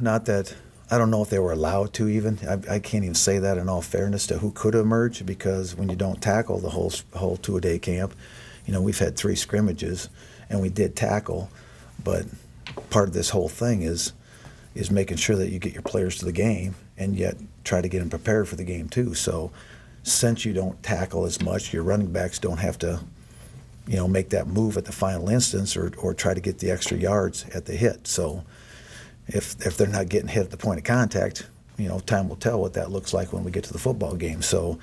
Not that, I don't know if they were allowed to even. I can't even say that in all fairness to who could emerge, because when you don't tackle the whole two-a-day camp, we've had 3 scrimmages and we did tackle, but part of this whole thing is making sure that you get your players to the game and yet try to get them prepared for the game too. So since you don't tackle as much, your running backs don't have to make that move at the final instance or try to get the extra yards at the hit. So if they're not getting hit at the point of contact, time will tell what that looks like when we get to the football game. So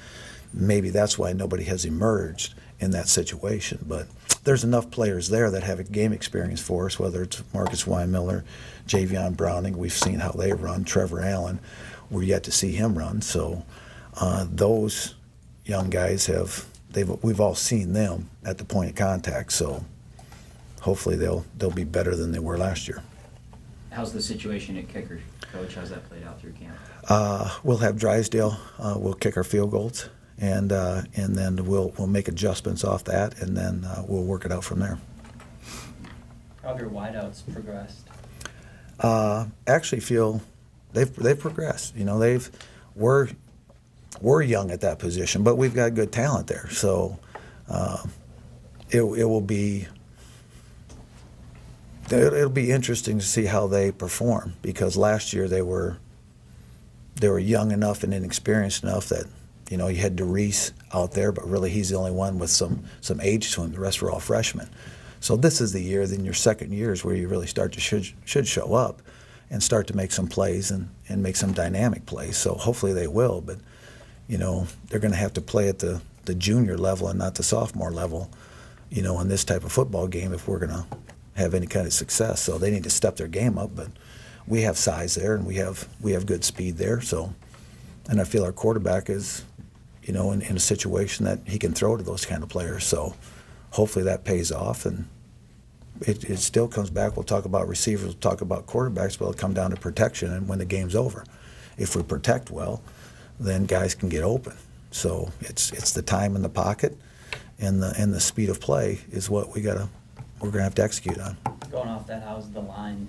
maybe that's why nobody has emerged in that situation. But there's enough players there that have a game experience for us, whether it's Marcus Weinmiller, Javion Browning. We've seen how they run. Trevor Allen, we're yet to see him run. So those young guys we've all seen them at the point of contact. So hopefully they'll be better than they were last year. How's the situation at kicker, Coach? How's that played out through camp? We'll have Drysdale. We'll kick our field goals, and then we'll make adjustments off that, and then we'll work it out from there. How have your wideouts progressed? Actually, feel they've progressed. We're young at that position, but we've got good talent there. So it will be. It'll be interesting to see how they perform, because last year they were young enough and inexperienced enough that you had DeReese out there, but really he's the only one with some age to him. The rest were all freshmen. So this is the year, then your second year is where you really start to should show up and start to make some plays and make some dynamic plays. So hopefully they will, but they're going to have to play at the junior level and not the sophomore level, in this type of football game if we're going to have any kind of success. So they need to step their game up, but we have size there and we have good speed there. So, and I feel our quarterback is, in a situation that he can throw to those kind of players. So hopefully that pays off, and it still comes back. We'll talk about receivers, we'll talk about quarterbacks, but it'll come down to protection and when the game's over. If we protect well, then guys can get open. So it's the time in the pocket and the speed of play is what we're going to have to execute on. Going off that, how's the line